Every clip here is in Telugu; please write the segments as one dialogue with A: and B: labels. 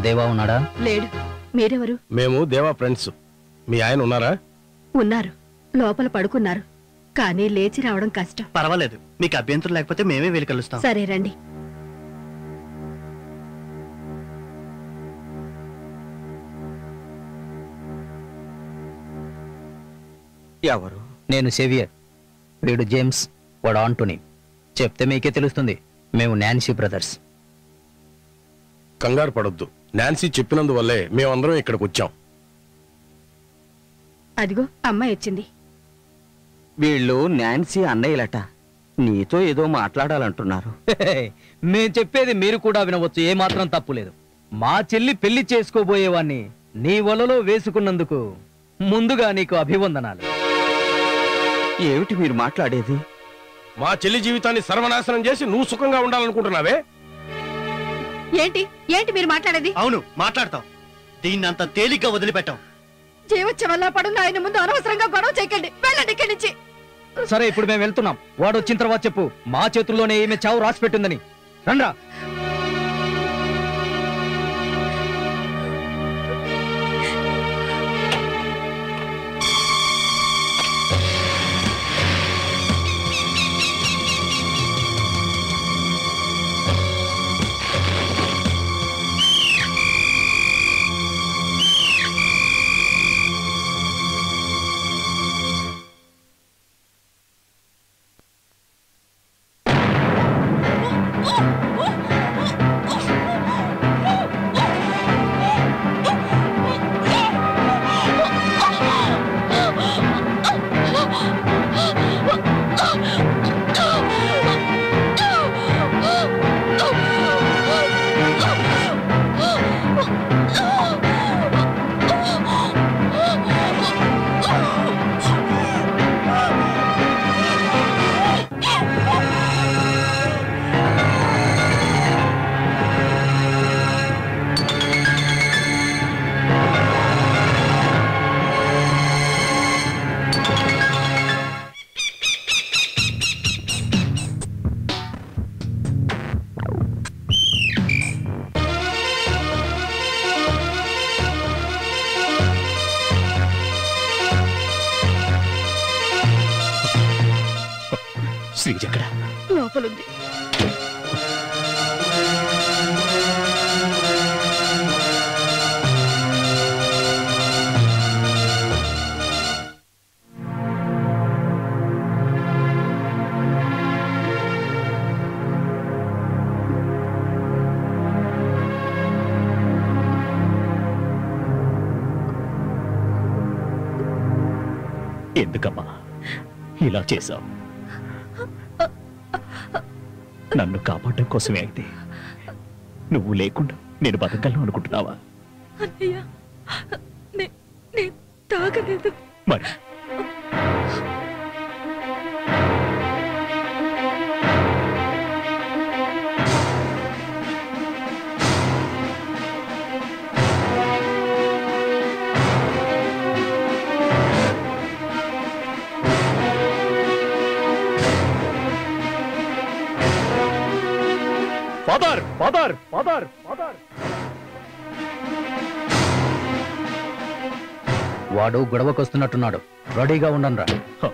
A: దేవా ఉన్నాడా?
B: లేడు. మీరెవరు?
C: మేము దేవా ఫ్రెండ్స్. మీ ఆయన ఉన్నారా?
B: ఉన్నారు, లోపల పడుకున్నారు. కానీ లేచి రావడం కష్టం.
D: పర్వాలేదు, మీకు అభ్యంతరం లేకపోతే మేమే వెళ్ళి కలుస్తాం.
B: సరే రండి.
E: ఎవరు?
A: నేను సేవియర్. వీడు జేమ్స్, వాడు ఆంటోనీ. చెప్తే మీకే తెలుస్తుంది. మేము నాన్సీ బ్రదర్స్.
C: కంగారు పడొద్దు. నాన్సీ చెప్పినందువల్లే మేమందరం ఇక్కడికి వచ్చాం.
B: అదిగో అమ్మాయి వచ్చింది.
E: వీళ్ళు నాన్సీ అన్నయ్యలట. నీతో ఏదో మాట్లాడాలంటున్నారు.
A: మేం చెప్పేది మీరు కూడా వినవచ్చు, ఏమాత్రం తప్పులేదు. మా చెల్లి పెళ్లి చేసుకోబోయేవాణ్ణి నీ వలలో వేసుకున్నందుకు ముందుగా నీకు అభివందనాలు.
E: ఏమిటి మీరు మాట్లాడేది?
C: మా చెల్లి జీవితాన్ని సర్వనాశనం చేసి నువ్వు సుఖంగా ఉండాలనుకుంటున్నావే?
B: ఏంటి ఏంటి మీరు మాట్లాడేది?
D: అవును, మాట్లాడతాం. దీన్ని అంత తేలిగ్గా వదిలిపెట్టాం.
B: జీవోత్సవల్ల పడున్న ఆయన ముందు అనవసరంగా గొడవ చేయకండి. వెళ్ళండి ఇక్కడి నుంచి.
A: సరే, ఇప్పుడు మేము వెళ్తున్నాం. వాడు వచ్చిన తర్వాత చెప్పు, మా చేతుల్లోనే ఈమె చావు రాసి పెట్టిందని. రండ్రా.
B: లోపలుంది.
F: ఎందుకమ్మా ఇలా చేశావు? నన్ను కాపాడడం కోసమే అయితే. నువ్వు లేకుండా నేను బతకగలను అనుకుంటున్నావా?
B: అన్నయ్య, నేను తాగలేదు.
F: మరి ఫాదర్ ఫాదర్ ఫాదర్ ఫాదర్
A: వాడు గొడవకొస్తున్నట్టున్నాడు. రెడీగా ఉండండి రా.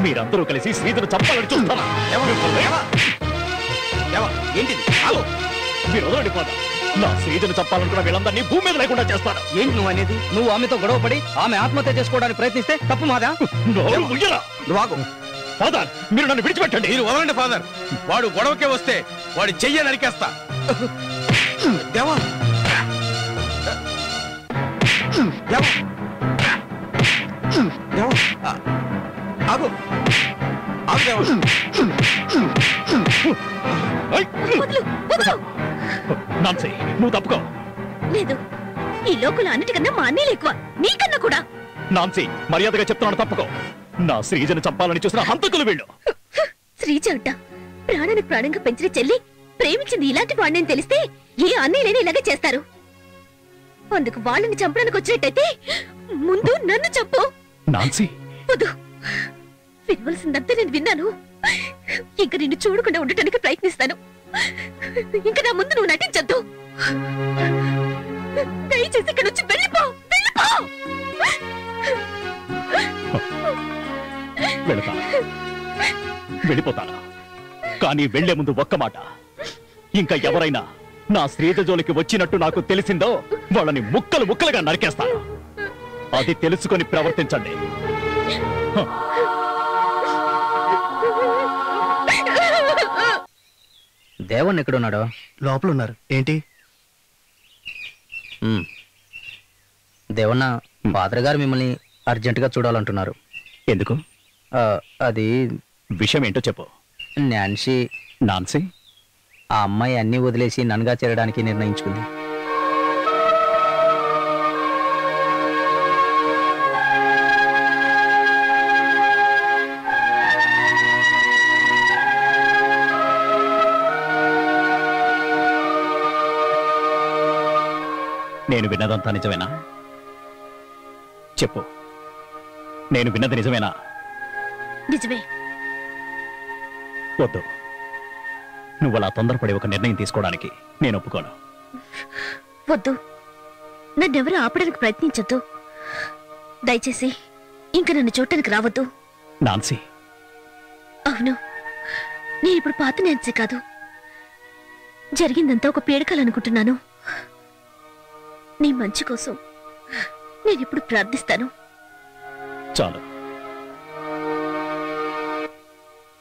F: మీరందరూ కలిసి శ్రీధను చంపాలని చూస్తారా?
E: ఏంటిది?
F: మీరు వదలండి ఫాదర్. నా శ్రీధను చంపాలనుకున్న వీళ్ళందరినీ భూమి మీద లేకుండా చేస్తాను.
E: ఏంటి నువ్వు అనేది?
A: నువ్వు ఆమెతో గొడవపడి ఆమె ఆత్మహత్య చేసుకోవడానికి ప్రయత్నిస్తే తప్పు మాదా?
E: నువ్వు ఆగు.
F: ఫాదర్, మీరు నన్ను విడిచిపెట్టండి.
C: మీరు వదలండి ఫాదర్. వాడు గొడవకే వస్తే వాడి చెయ్య నరికేస్తా.
E: దేవా, దేవా, దేవా, ఆగు, ఆగు దేవా.
F: నాన్సీ, నువ్వు తప్పుకో.
B: లేదు, ఈ లోకల్ అన్నిటికన్నా మా అన్నీలు ఎక్కువ, నీకన్నా కూడా.
F: నాన్సీ, మర్యాదగా చెప్తున్నాను, తప్పుకో. నా శ్రీజను చంపాలని చూసిన హంతకులు వీళ్ళు.
B: శ్రీజ అంట ప్రాణానికి ప్రాణంగా పెంచిన చెల్లి ప్రేమించింది ఇలాంటి వాడిని తెలిస్తే ఏ అన్నయ్యలేని ఇలాగే చేస్తారు. అందుకు వాళ్ళని చంపడానికి వచ్చినట్టయితే ముందు నన్ను చంపు.
F: నాన్సీ,
B: వద్దు, వినవలసిందంతా నేను విన్నాను. ఇంకా నిన్ను చూడకుండా ఉండటానికి ప్రయత్నిస్తాను. ఇంకా నా ముందు నువ్వు నటించొద్దు. దయచేసి ఇక్కడ నుంచి వెళ్ళిపో.
F: వెళ్ళిపోతానా? కానీ వెళ్లే ముందు ఒక్క మాట, ఇంకా ఎవరైనా నా శ్రీజ జోలికి వచ్చినట్టు నాకు తెలిసిందో వాళ్ళని ముక్కలు ముక్కలుగా నరికేస్తాను. అది తెలుసుకొని ప్రవర్తించండి.
A: దేవన్ ఎక్కడున్నాడో?
D: లోపల ఉన్నారు. ఏంటి?
A: దేవన్న, ఫాదర్ గారు మిమ్మల్ని అర్జెంటుగా చూడాలంటున్నారు.
F: ఎందుకు?
A: అది
F: విషయం ఏంటో చెప్పు.
A: నాన్సీ
F: నాన్సీ
A: ఆ అమ్మాయి అన్ని వదిలేసి నన్నుగా చేరడానికి నిర్ణయించుకుంది.
F: నేను విన్నదంతా నిజమేనా? చెప్పు, నేను విన్నది నిజమేనా?
B: నిజమే.
F: వద్దు, నువ్వు అలా తొందరపడి ఒక నిర్ణయం తీసుకోవడానికి నేను ఒప్పుకోను.
B: వద్దు, నన్నెవరూ ఆపడానికి ప్రయత్నించొద్దు. దయచేసి ఇంక నన్ను చూడటానికి రావద్దు.
F: నాన్సీ.
B: అవును, నేను ఇప్పుడు పాత నాన్సీ కాదు. జరిగిందంతా ఒక పీడకాలనుకుంటున్నాను. నీ మంచి కోసం నేను ఇప్పుడు ప్రార్థిస్తాను.
F: చాలు,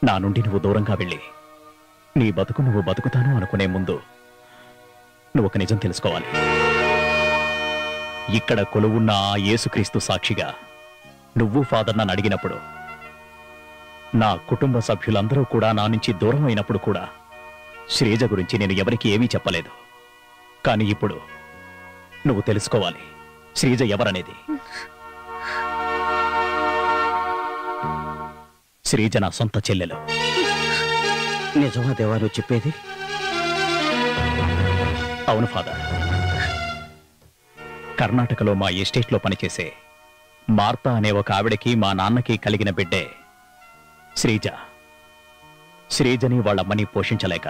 F: నా నుండి నువ్వు దూరంగా వెళ్ళి నీ బతుకు నువ్వు బతుకుతాను అనుకునే ముందు నువ్వు ఒక నిజం తెలుసుకోవాలి. ఇక్కడ కొలువున్న ఆ యేసుక్రీస్తు సాక్షిగా నువ్వు ఫాదర్ నన్ను అడిగినప్పుడు, నా కుటుంబ సభ్యులందరూ కూడా నా నుంచి దూరం అయినప్పుడు కూడా శ్రీజ గురించి నేను ఎవరికి ఏమీ చెప్పలేదు. కానీ ఇప్పుడు నువ్వు తెలుసుకోవాలి శ్రీజ ఎవరనేది. శ్రీజ నా సొంత చెల్లెలు.
E: నిజమా దేవా నువ్వు చెప్పేది?
F: అవును ఫాదర్. కర్ణాటకలో మా ఎస్టేట్లో పనిచేసే మార్తా అనే ఒక ఆవిడకి మా నాన్నకి కలిగిన బిడ్డే శ్రీజ. శ్రీజని వాళ్ళమ్మని పోషించలేక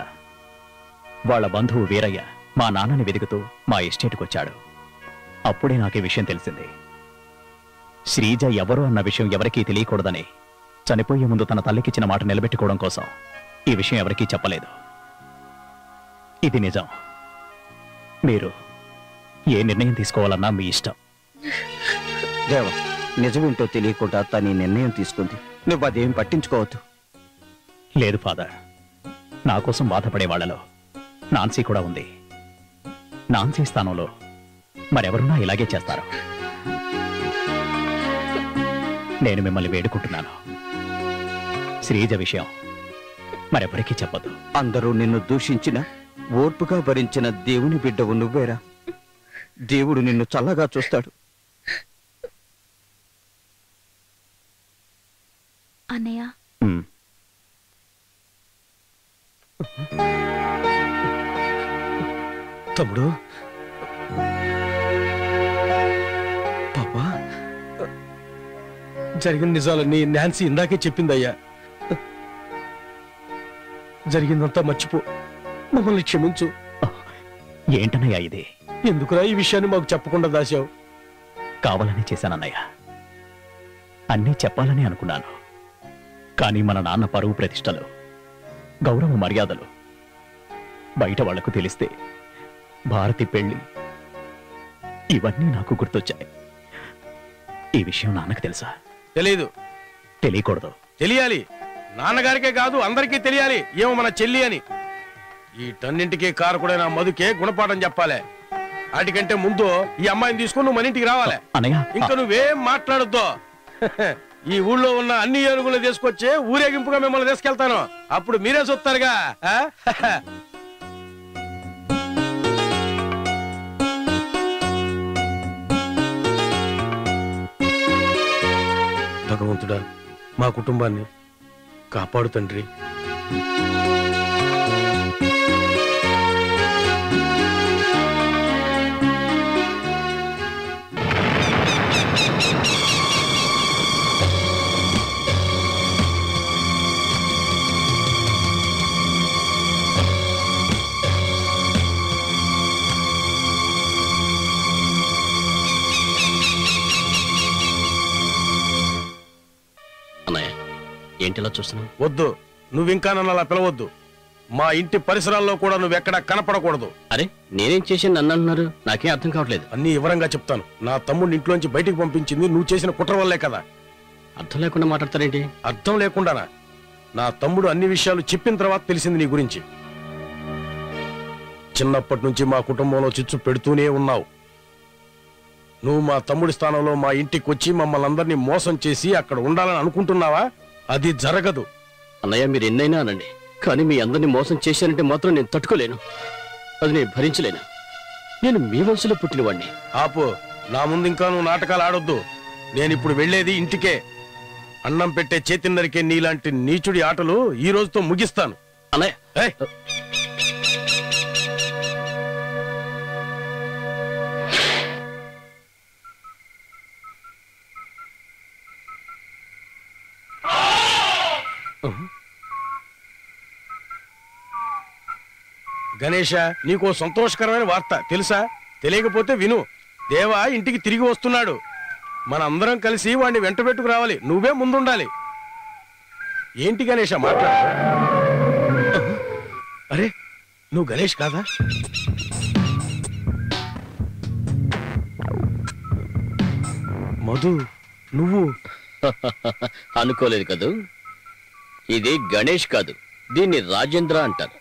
F: వాళ్ళ బంధువు వీరయ్య మా నాన్నని వెతుకుతూ మా ఎస్టేట్కొచ్చాడు. అప్పుడే నాకు ఈ విషయం తెలిసింది. శ్రీజ ఎవరు అన్న విషయం ఎవరికీ తెలియకూడదని చనిపోయే ముందు తన తల్లికిచ్చిన మాట నిలబెట్టుకోవడం కోసం ఈ విషయం ఎవరికీ చెప్పలేదు. ఇది నిజం. మీరు ఏ నిర్ణయం తీసుకోవాలన్నా మీ ఇష్టం.
E: దేవా, నిజమేంటో తెలియకుండా తన నిర్ణయం తీసుకుంది. నువ్వు అదేం పట్టించుకోవద్దు.
F: లేదు ఫాదర్, నా కోసం బాధపడే వాళ్లలో నాన్సీ కూడా ఉంది. నాన్సీ స్థానంలో మరెవరున్నా ఇలాగే చేస్తారు. నేను మిమ్మల్ని వేడుకుంటున్నాను, శ్రీజ విషయం మరెవరికీ చెప్పదు.
E: అందరూ నిన్ను దూషించిన ఓర్పుగా భరించిన దేవుని బిడ్డవు నువ్వేరా. దేవుడు నిన్ను చల్లగా చూస్తాడు.
B: అన్నయ్య,
C: తమ్ముడు, పాపా, జరిగిన నిజాలన్నీ నాన్సీ ఇందాకే చెప్పిందయ్యా. జరిగిందంతా మర్చిపో, మమ్మల్ని క్షమించు.
F: ఏంటన్నయ్యా ఇది?
C: ఎందుకురా ఈ విషయాన్ని మాకు చెప్పకుండా దాశావు?
F: కావాలని చేశానన్నయ్య. అన్నీ చెప్పాలని అనుకున్నాను. కానీ మన నాన్న పరువు ప్రతిష్టలు, గౌరవ మర్యాదలు బయట వాళ్లకు తెలిస్తే భారతి పెళ్లి ఇవన్నీ నాకు గుర్తొచ్చాయి. ఈ విషయం నాన్నకు తెలుసా?
C: తెలీదు.
F: తెలియకూడదు.
C: తెలియాలి. నాన్నగారికే కాదు అందరికీ తెలియాలి ఏమో మన చెల్లి అని. వీటన్నింటికీ కారకుడైన మధుకే గుణపాఠం చెప్పాలి. వాటికంటే ముందు ఈ అమ్మాయిని తీసుకుని నువ్వు మన ఇంటికి రావాలి.
F: అన్నయ్య,
C: ఇంకా నువ్వేం మాట్లాడొద్దు. ఈ ఊళ్ళో ఉన్న అన్ని ఏనుగులు తీసుకొచ్చి ఊరేగింపుగా మిమ్మల్ని తీసుకెళ్తాను. అప్పుడు మీరే చూస్తారుగా. భగవంతుడా, మా కుటుంబాన్ని కాపాడు తండ్రి.
G: అన్నయ్య ఏంటిలా చూస్తున్నావు?
C: వద్దు, నువ్వింకా నన్ను అలా పిలవద్దు. మా ఇంటి పరిసరాల్లో కూడా నువ్వెక్కడా కనపడకూడదు.
G: అరే నేనేం చేసి నన్ను అంటున్నారు? నాకేం అర్థం కావట్లేదు.
C: అన్ని వివరంగా చెప్తాను. నా తమ్ముడిని ఇంట్లోంచి బయటికి పంపించింది నువ్వు చేసిన కుట్ర వల్లే కదా.
G: అర్థం లేకుండా మాట్లాడతారేంటి?
C: అర్థం లేకుండానా? నా తమ్ముడు అన్ని విషయాలు చెప్పిన తర్వాత తెలిసింది నీ గురించి. చిన్నప్పటి నుంచి మా కుటుంబంలో చిచ్చు పెడుతూనే ఉన్నావు. నువ్వు మా తమ్ముడి స్థానంలో మా ఇంటికి వచ్చి మమ్మల్ని అందరినీ మోసం చేసి అక్కడ ఉండాలని అనుకుంటున్నావా? అది జరగదు.
G: అన్నయ్య మీరు ఎన్నైనా అనండి, కానీ మీ అందరినీ మోసం చేశానంటే మాత్రం నేను తట్టుకోలేను. అది నేను భరించలేను. నేను మీ వయసులో పుట్టినవాడిని.
C: ఆపు, నా ముందు ఇంకా నువ్వు నాటకాలు ఆడొద్దు. నేనిప్పుడు వెళ్లేది ఇంటికే. అన్నం పెట్టే చేతి నరికే నీలాంటి నీచుడి ఆటలు ఈ రోజుతో ముగిస్తాను.
G: అన్నయ్య
C: గణేష, నీకో సంతోషకరమైన వార్త తెలుసా? తెలియకపోతే విను. దేవా ఇంటికి తిరిగి వస్తున్నాడు. మనందరం కలిసి వాడిని వెంట పెట్టుకు రావాలి. నువ్వే ముందుండాలి. ఏంటి గణేష మాట్లాడు? అరే నువ్వు గణేష్ కాదా? మధు నువ్వు?
G: అనుకోలేదు కదూ. ఇది గణేష్ కాదు, దీన్ని రాజేంద్ర అంటారు.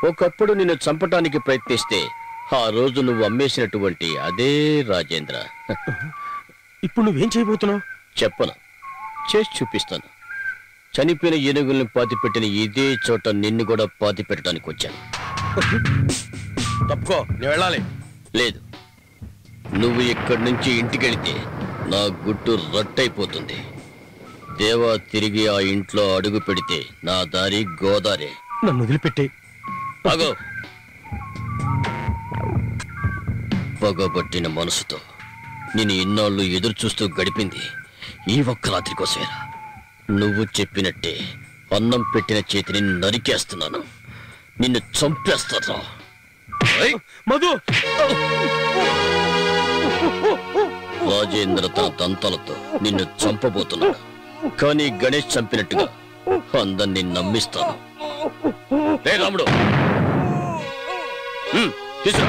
G: ఒకప్పుడు నిన్ను చంపటానికి ప్రయత్నిస్తే ఆ రోజు నువ్వు అమ్మేసినటువంటి అదే రాజేంద్ర.
C: ఇప్పుడు నువ్వేం చేయబోతున్నావు?
G: చెప్పను, చేసి చూపిస్తాను. చనిపోయిన ఏనుగుల్ని పాతిపెట్టిన ఇదే చోట నిన్ను కూడా పాతిపెట్టడానికి వచ్చాను.
C: తప్పుకో, నేను వెళ్ళాలి.
G: లేదు, నువ్వు ఇక్కడి నుంచి ఇంటికెళితే నా గుట్టు రట్టయిపోతుంది. దేవా తిరిగి ఆ ఇంట్లో అడుగు పెడితే నా దారి గోదారే.
C: నన్ను వదిలిపెట్టే.
G: అగో, పగబట్టిన మనసుతో నేను ఇన్నాళ్ళు ఎదురు చూస్తూ గడిపింది ఈ ఒక్క రాత్రి కోసమేరా. నువ్వు చెప్పినట్టే అన్నం పెట్టిన చేతిని నరికేస్తున్నాను. నిన్ను చంపేస్తాను.
C: మధు!
G: రాజేంద్ర తన దంతాలతో నిన్ను చంపబోతున్నాడు. కానీ గణేష్ చంపినట్టుగా అందరినీ నమ్మిస్తాను. రే రాముడు, తీసురా.